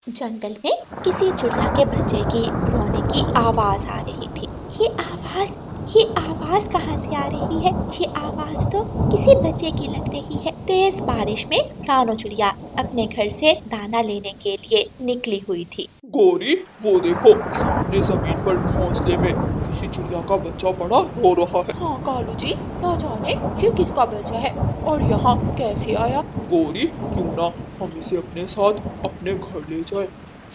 जंगल में किसी चिड़िया के बच्चे की रोने की आवाज आ रही थी। ये आवाज कहाँ से आ रही है? ये आवाज तो किसी बच्चे की लग रही है। तेज बारिश में रानो चिड़िया अपने घर से दाना लेने के लिए निकली हुई थी। गौरी, वो देखो सामने जमीन पर घोंसले में किसी चिड़िया का बच्चा बड़ा रो रहा है। हाँ कालू जी, ना जाने ये किसका बच्चा है और यहाँ कैसे आया। गौरी, क्यों ना हम इसे अपने साथ अपने घर ले जाए।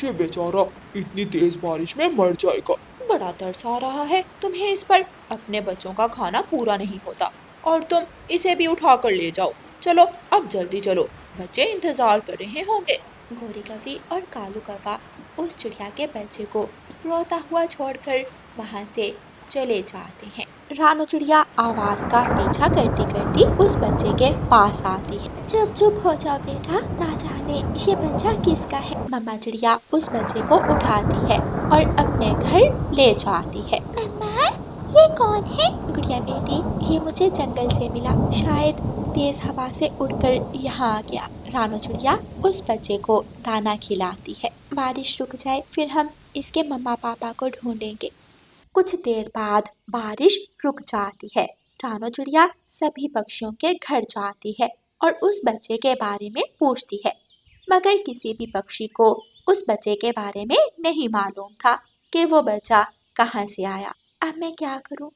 ये बेचारा इतनी तेज बारिश में मर जाएगा। बड़ा तरस आ रहा है तुम्हें इस पर। अपने बच्चों का खाना पूरा नहीं होता और तुम इसे भी उठा कर ले जाओ। चलो अब जल्दी चलो, बच्चे इंतजार कर रहे होंगे। गोरी कौवी और कालू कौवा उस चिड़िया के बच्चे को रोता हुआ छोड़कर वहां से चले जाते हैं। रानो चिड़िया आवाज का पीछा करती करती उस बच्चे के पास आती है। चुप चुप हो जाओ बेटा, ना जाने ये बच्चा किसका है। मम्मा चिड़िया उस बच्चे को उठाती है और अपने घर ले जाती है। मम्मा, ये कौन है? गुड़िया बेटी, ये मुझे जंगल से मिला, शायद तेज हवा से उड़कर यहाँ आ गया। रानो चिड़िया उस बच्चे को दाना खिलाती है। बारिश रुक जाए फिर हम इसके मम्मा पापा को ढूंढेंगे। कुछ देर बाद बारिश रुक जाती है। रानो चिड़िया सभी पक्षियों के घर जाती है और उस बच्चे के बारे में पूछती है, मगर किसी भी पक्षी को उस बच्चे के बारे में नहीं मालूम था कि वो बच्चा कहाँ से आया। अब मैं क्या करूं?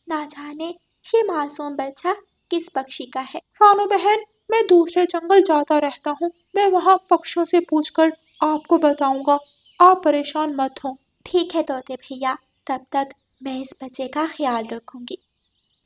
ना जाने ये मासूम बच्चा किस पक्षी का है। रानो बहन, मैं दूसरे जंगल जाता रहता हूँ। मैं वहाँ पक्षियों से पूछकर आपको बताऊंगा। आप परेशान मत हो। ठीक है तोते भैया, तब तक मैं इस बच्चे का ख्याल रखूंगी।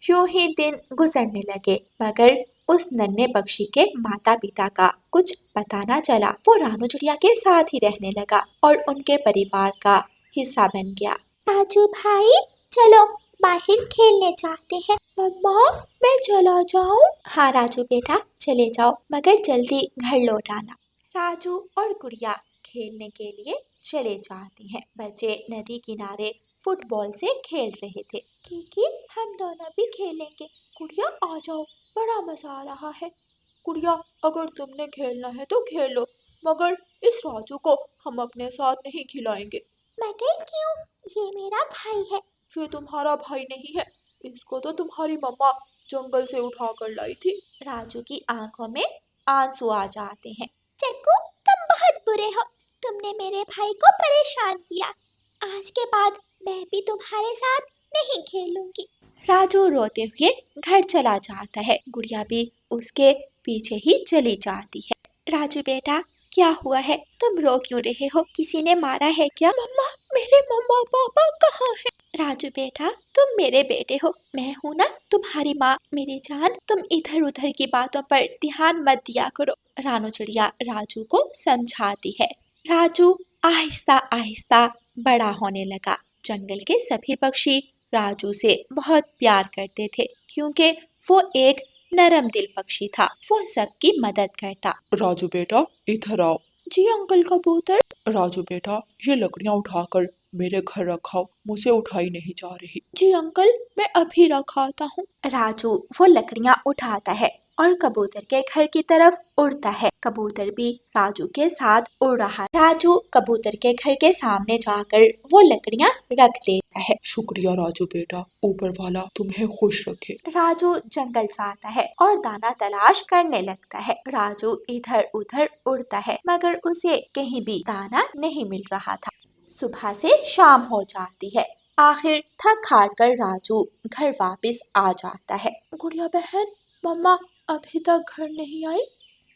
यूं ही दिन गुजरने लगे, मगर उस नन्हे पक्षी के माता पिता का कुछ पता न चला। वो रानू चिड़िया के साथ ही रहने लगा और उनके परिवार का हिस्सा बन गया। राजू भाई, चलो बाहर खेलने जाते हैं। मम्मा, मैं चला जाऊं? हाँ राजू बेटा, चले जाओ, मगर जल्दी घर लौट आना। राजू और गुड़िया खेलने के लिए चले जाते हैं। बच्चे नदी किनारे फुटबॉल से खेल रहे थे। किकी, हम दोनों भी खेलेंगे। गुड़िया आ जाओ, बड़ा मजा आ रहा है। गुड़िया, अगर तुमने खेलना है तो खेलो, मगर इस राजू को हम अपने साथ नहीं खिलाएंगे। मगर क्यों? ये मेरा भाई है। ये तुम्हारा भाई नहीं है, इसको तो तुम्हारी मम्मा जंगल से उठा कर लाई थी। राजू की आंखों में आंसू आ जाते हैं। चक्कू, तुम बहुत बुरे हो, तुमने मेरे भाई को परेशान किया। आज के बाद मैं भी तुम्हारे साथ नहीं खेलूंगी। राजू रोते हुए घर चला जाता है। गुड़िया भी उसके पीछे ही चली जाती है। राजू बेटा, क्या हुआ है? तुम रो क्यों रहे हो? किसी ने मारा है क्या? मम्मा, मेरे मम्मा पापा कहाँ हैं? राजू बेटा, तुम मेरे बेटे हो, मैं हूँ ना तुम्हारी माँ। मेरी जान, तुम इधर उधर की बातों पर ध्यान मत दिया करो। रानो चिड़िया राजू को समझाती है। राजू आहिस्ता आहिस्ता बड़ा होने लगा। जंगल के सभी पक्षी राजू से बहुत प्यार करते थे, क्योंकि वो एक नरम दिल पक्षी था। वो सबकी मदद करता। राजू बेटा, इधर आओ। जी अंकल कबूतर। राजू बेटा, ये लकड़ियाँ उठाकर मेरे घर रखाओ, मुझे उठाई नहीं जा रही। जी अंकल, मैं अभी रखाता हूँ। राजू वो लकड़ियाँ उठाता है और कबूतर के घर की तरफ उड़ता है। कबूतर भी राजू के साथ उड़ रहा है। राजू कबूतर के घर के सामने जाकर वो लकड़ियाँ रख देता है। शुक्रिया राजू बेटा, ऊपर वाला तुम्हें खुश रखे। राजू जंगल जाता है और दाना तलाश करने लगता है। राजू इधर उधर उड़ता है, मगर उसे कहीं भी दाना नहीं मिल रहा था। सुबह से शाम हो जाती है। आखिर थक हार कर राजू घर वापस आ जाता है। गुड़िया बहन, मम्मा अभी तक घर नहीं आई।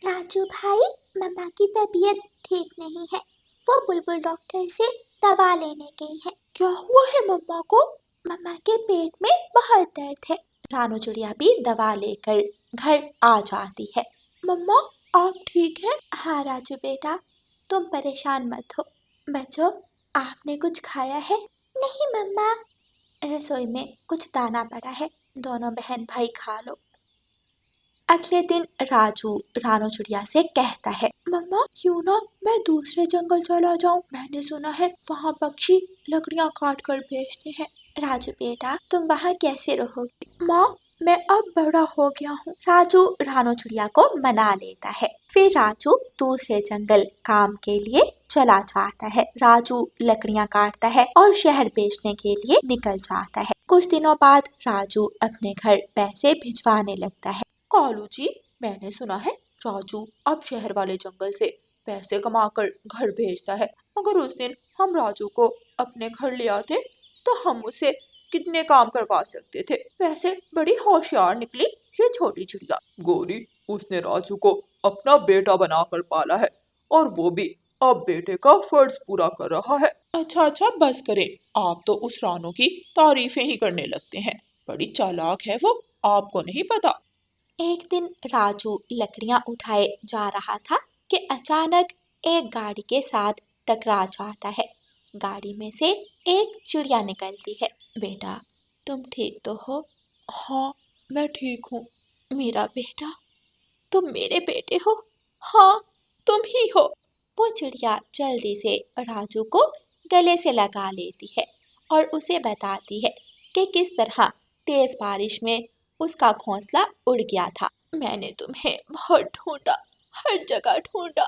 राजू भाई, मम्मा की तबीयत ठीक नहीं है, वो बुलबुल डॉक्टर से दवा लेने गई है। क्या हुआ है मम्मा को? मम्मा के पेट में बहुत दर्द है। रानू चिड़िया भी दवा लेकर घर आ जाती है। मम्मा, आप ठीक हैं? हाँ राजू बेटा, तुम परेशान मत हो। बच्चों, आपने कुछ खाया है? नहीं मम्मा, रसोई में कुछ दाना पड़ा है, दोनों बहन भाई खा लो। अगले दिन राजू रानो चिड़िया से कहता है, मम्मा क्यों ना मैं दूसरे जंगल चला जाऊं? मैंने सुना है वहाँ पक्षी लकड़ियाँ काट कर बेचते हैं। राजू बेटा, तुम वहाँ कैसे रहोगे? माँ, मैं अब बड़ा हो गया हूँ। राजू रानो चिड़िया को मना लेता है। फिर राजू दूसरे जंगल काम के लिए चला जाता है। राजू लकड़ियां काटता है और शहर बेचने के लिए निकल जाता है। कुछ दिनों बाद राजू अपने घर पैसे भिजवाने लगता है। कालू जी, मैंने सुना है राजू अब शहर वाले जंगल से पैसे कमाकर घर भेजता है। अगर उस दिन हम राजू को अपने घर ले आते तो हम उसे कितने काम करवा सकते थे। वैसे बड़ी होशियार निकली ये छोटी चिड़िया। गौरी, उसने राजू को अपना बेटा बनाकर पाला है और वो भी अब बेटे का फर्ज पूरा कर रहा है। अच्छा अच्छा, बस करें। आप तो उस रानू की तारीफें ही करने लगते हैं। बड़ी चालाक है वो, आपको नहीं पता। एक दिन राजू लकड़ियां उठाए जा रहा था कि अचानक एक गाड़ी के साथ टकरा जाता है। गाड़ी में से एक चिड़िया निकलती है। बेटा, तुम ठीक तो हो? हाँ, मैं ठीक हूँ। मेरा बेटा, तुम मेरे बेटे हो? हाँ, तुम ही हो। वो चिड़िया जल्दी से राजू को गले से लगा लेती है और उसे बताती है कि किस तरह तेज बारिश में उसका घोंसला उड़ गया था। मैंने तुम्हें बहुत ढूंढा, हर जगह ढूंढा,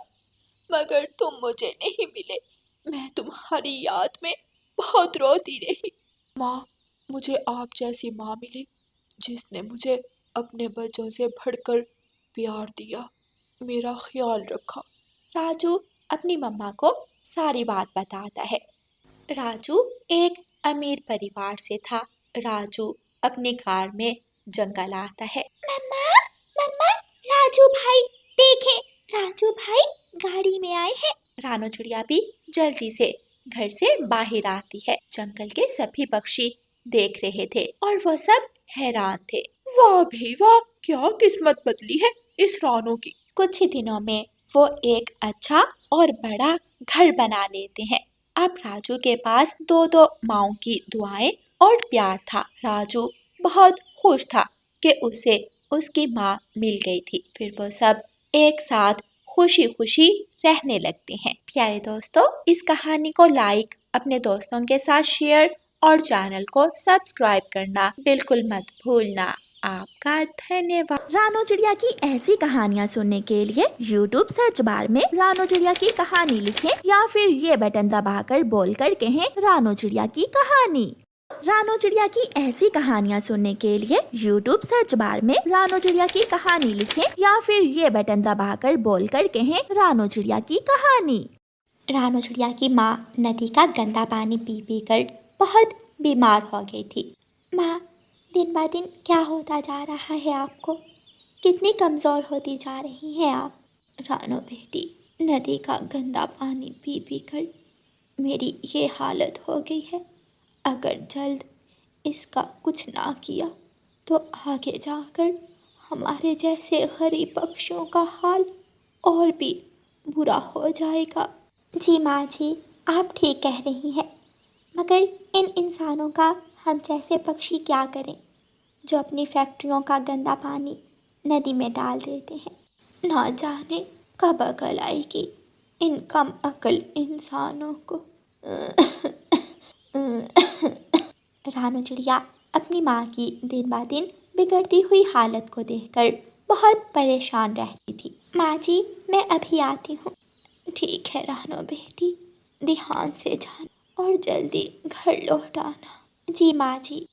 मगर तुम मुझे नहीं मिले। मैं तुम्हारी याद में बहुत रोती रही। माँ, मुझे आप जैसी माँ मिली जिसने मुझे अपने बच्चों से बढ़कर प्यार दिया, मेरा ख्याल रखा। राजू अपनी मम्मा को सारी बात बताता है। राजू एक अमीर परिवार से था। राजू अपनी कार में जंगल आता है। मम्मा, मम्मा, राजू भाई देखें, राजू भाई गाड़ी में आए हैं। रानू चिड़िया भी जल्दी से घर से बाहर आती है। जंगल के सभी पक्षी देख रहे थे और वो सब हैरान थे। वाह भाई वाह, क्या किस्मत बदली है इस रानू की। कुछ ही दिनों में वो एक अच्छा और बड़ा घर बना लेते हैं। अब राजू के पास दो दो माओं की दुआएं और प्यार था। राजू बहुत खुश था कि उसे उसकी माँ मिल गई थी। फिर वो सब एक साथ खुशी खुशी रहने लगते हैं। प्यारे दोस्तों, इस कहानी को लाइक, अपने दोस्तों के साथ शेयर और चैनल को सब्सक्राइब करना बिल्कुल मत भूलना। आपका धन्यवाद। रानो चिड़िया की ऐसी कहानियाँ सुनने के लिए YouTube सर्च बार में रानो चिड़िया की कहानी लिखें या फिर ये बटन दबाकर बोलकर कहें रानो चिड़िया की कहानी। रानो चिड़िया की ऐसी कहानियाँ सुनने के लिए YouTube सर्च बार में रानो चिड़िया की कहानी लिखें या फिर ये बटन दबाकर बोलकर कहें रानो चिड़िया की कहानी। रानो चिड़िया की माँ नदी का गंदा पानी पी पी कर बहुत बीमार हो गई थी। माँ, दिन ब दिन क्या होता जा रहा है आपको? कितनी कमज़ोर होती जा रही हैं आप? रानो बेटी, नदी का गंदा पानी पी पी कर मेरी ये हालत हो गई है। अगर जल्द इसका कुछ ना किया तो आगे जाकर हमारे जैसे गरीब पक्षियों का हाल और भी बुरा हो जाएगा। जी माँ जी, आप ठीक कह रही हैं, मगर इन इंसानों का हम जैसे पक्षी क्या करें जो अपनी फैक्ट्रियों का गंदा पानी नदी में डाल देते हैं। ना जाने कब अकल आएगी इन कम अकल इंसानों को। रानू चिड़िया अपनी माँ की दिन ब दिन बिगड़ती हुई हालत को देखकर बहुत परेशान रहती थी। माँ जी, मैं अभी आती हूँ। ठीक है रानो बेटी, ध्यान से जाना और जल्दी घर लौट आना। जी माँ जी।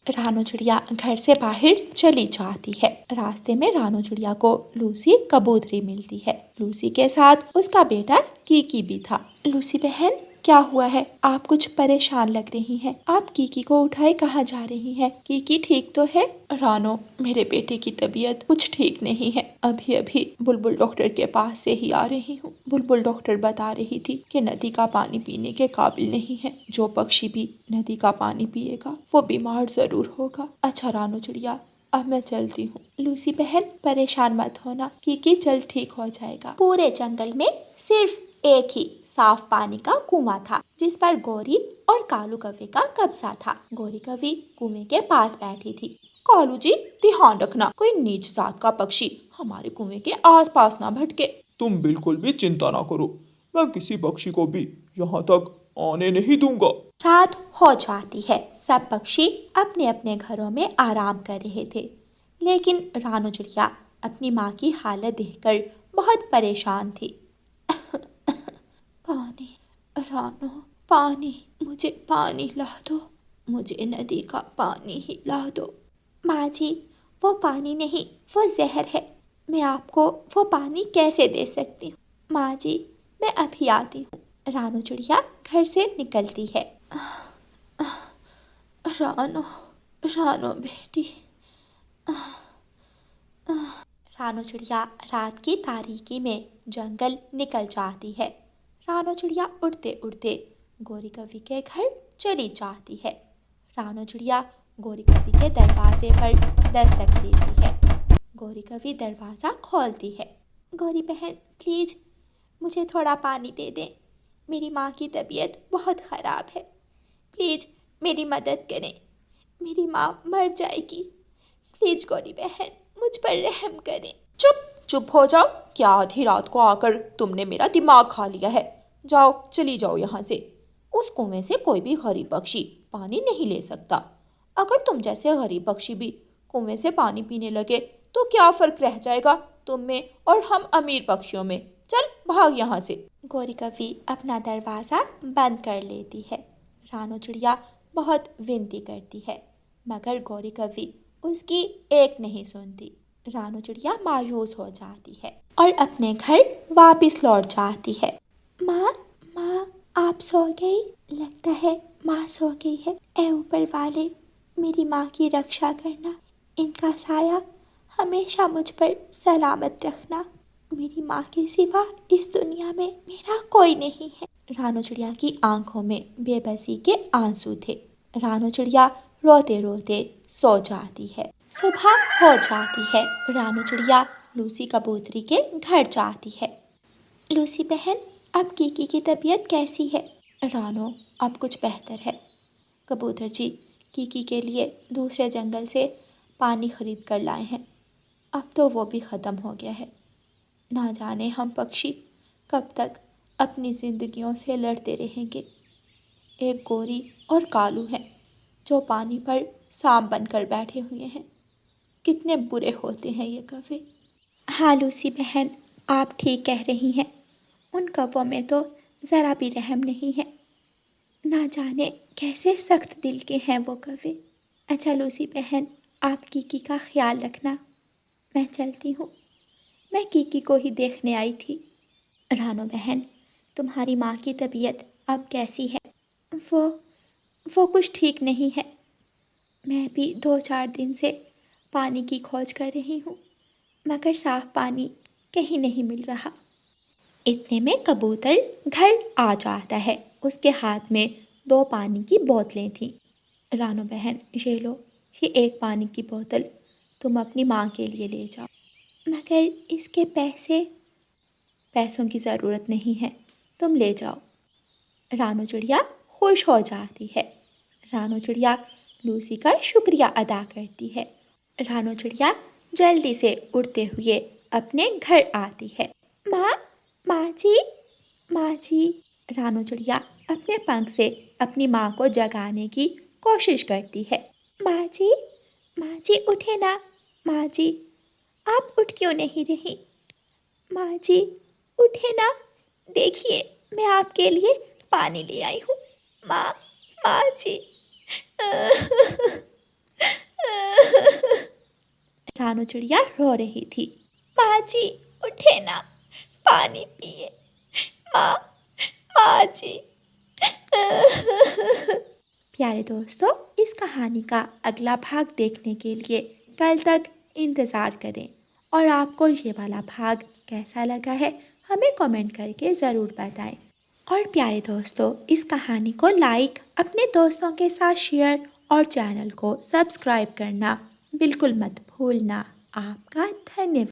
रानो चिड़िया घर से बाहर चली जाती है। रास्ते में रानो चिड़िया को लूसी कबूतरी मिलती है। लूसी के साथ उसका बेटा कीकी भी था। लूसी बहन, क्या हुआ है? आप कुछ परेशान लग रही हैं। आप कीकी को उठाए कहाँ जा रही हैं? कीकी ठीक तो है? रानो, मेरे बेटे की तबीयत कुछ ठीक नहीं है। अभी अभी बुलबुल डॉक्टर के पास से ही आ रही हूँ। बुलबुल डॉक्टर बता रही थी कि नदी का पानी पीने के काबिल नहीं है। जो पक्षी भी नदी का पानी पिएगा वो बीमार जरूर होगा। अच्छा रानो चिड़िया, अब मैं चलती हूँ। लूसी बहन, परेशान मत होना, कीकी जल्द ठीक हो जाएगा। पूरे जंगल में सिर्फ एक ही साफ पानी का कुआं था जिस पर गौरी और कालू कौवे का कब्जा था। गौरी कौवी कुएं के पास बैठी थी। कालू जी, ध्यान रखना कोई नीच जात का पक्षी हमारे कुएं के आसपास ना भटके। तुम बिल्कुल भी चिंता ना करो, मैं किसी पक्षी को भी यहाँ तक आने नहीं दूंगा। रात हो जाती है। सब पक्षी अपने अपने घरों में आराम कर रहे थे, लेकिन रानो चिड़िया अपनी माँ की हालत देखकर बहुत परेशान थी। पानी, रानो, पानी, मुझे पानी ला दो, मुझे नदी का पानी ही ला दो। माँ जी, वो पानी नहीं, वो जहर है। मैं आपको वो पानी कैसे दे सकती हूँ? माँ जी, मैं अभी आती हूँ। रानू चिड़िया घर से निकलती है। रानो, रानो बेटी। रानू चिड़िया रात की तारीकी में जंगल निकल जाती है। रानू चिड़िया उड़ते उड़ते गोरी कवि के घर चली जाती है। रानू चिड़िया गोरी कवि के दरवाजे पर दस्तक देती है। गोरी कवि दरवाज़ा खोलती है। गोरी बहन, प्लीज़ मुझे थोड़ा पानी दे दें। मेरी माँ की तबीयत बहुत ख़राब है। प्लीज़ मेरी मदद करें। मेरी माँ मर जाएगी। प्लीज़ गोरी बहन, मुझ पर रहम करें। चुप चुप हो जाओ। क्या आधी रात को आकर तुमने मेरा दिमाग खा लिया है? जाओ, चली जाओ यहाँ से। उस कुएं से कोई भी गरीब पक्षी पानी नहीं ले सकता। अगर तुम जैसे गरीब पक्षी भी कुएं से पानी पीने लगे तो क्या फर्क रह जाएगा तुम में और हम अमीर पक्षियों में? चल भाग यहाँ से। गोरी कवि अपना दरवाज़ा बंद कर लेती है। रानू चिड़िया बहुत विनती करती है, मगर गोरी कवि उसकी एक नहीं सुनती। रानू चिड़िया मायूस हो जाती है और अपने घर वापस लौट जाती है। माँ, माँ, आप सो गई? लगता है माँ सो गई है। ऐ ऊपर वाले, मेरी माँ की रक्षा करना। इनका साया हमेशा मुझ पर सलामत रखना। मेरी माँ के सिवा इस दुनिया में मेरा कोई नहीं है। रानू चिड़िया की आंखों में बेबसी के आंसू थे। रानू चिड़िया रोते रोते सो जाती है। सुबह हो जाती है। रानू चिड़िया लूसी कबूतरी के घर जाती है। लूसी बहन, अब कीकी की तबीयत कैसी है? रानो, अब कुछ बेहतर है। कबूतर जी कीकी के लिए दूसरे जंगल से पानी खरीद कर लाए हैं। अब तो वो भी ख़त्म हो गया है। ना जाने हम पक्षी कब तक अपनी ज़िंदगियों से लड़ते रहेंगे। एक गोरी और कालू हैं जो पानी पर सांप बनकर बैठे हुए हैं। कितने बुरे होते हैं ये कौवे। हाँ लूसी बहन, आप ठीक कह रही हैं। उन कौवों में तो ज़रा भी रहम नहीं है। ना जाने कैसे सख्त दिल के हैं वो कौवे। अच्छा लूसी बहन, आप कीकी का ख्याल रखना। मैं चलती हूँ। मैं कीकी को ही देखने आई थी। रानो बहन, तुम्हारी माँ की तबीयत अब कैसी है? वो वो कुछ ठीक नहीं है। मैं भी 2-4 दिन से पानी की खोज कर रही हूँ, मगर साफ पानी कहीं नहीं मिल रहा। इतने में कबूतर घर आ जाता है। उसके हाथ में 2 पानी की बोतलें थीं। रानो बहन, ये लो, ये एक पानी की बोतल तुम अपनी माँ के लिए ले जाओ। मगर इसके पैसे? पैसों की ज़रूरत नहीं है, तुम ले जाओ। रानू चिड़िया खुश हो जाती है। रानू चिड़िया लूसी का शुक्रिया अदा करती है। रानू चिड़िया जल्दी से उड़ते हुए अपने घर आती है। माँ, माँ जी, माँ जी। रानू चिड़िया अपने पंख से अपनी माँ को जगाने की कोशिश करती है। माँ जी, माँ जी उठे ना। माँ जी, आप उठ क्यों नहीं रही? माँ जी, उठे ना। देखिए, मैं आपके लिए पानी ले आई हूँ। माँ, माँ जी। रानू चिड़िया रो रही थी। माँ जी, उठे ना, पानी पिए। माँ, माँ जी। प्यारे दोस्तों, इस कहानी का अगला भाग देखने के लिए कल तक इंतज़ार करें। और आपको ये वाला भाग कैसा लगा है हमें कमेंट करके ज़रूर बताएं। और प्यारे दोस्तों, इस कहानी को लाइक, अपने दोस्तों के साथ शेयर और चैनल को सब्सक्राइब करना बिल्कुल मत भूलना। आपका धन्यवाद।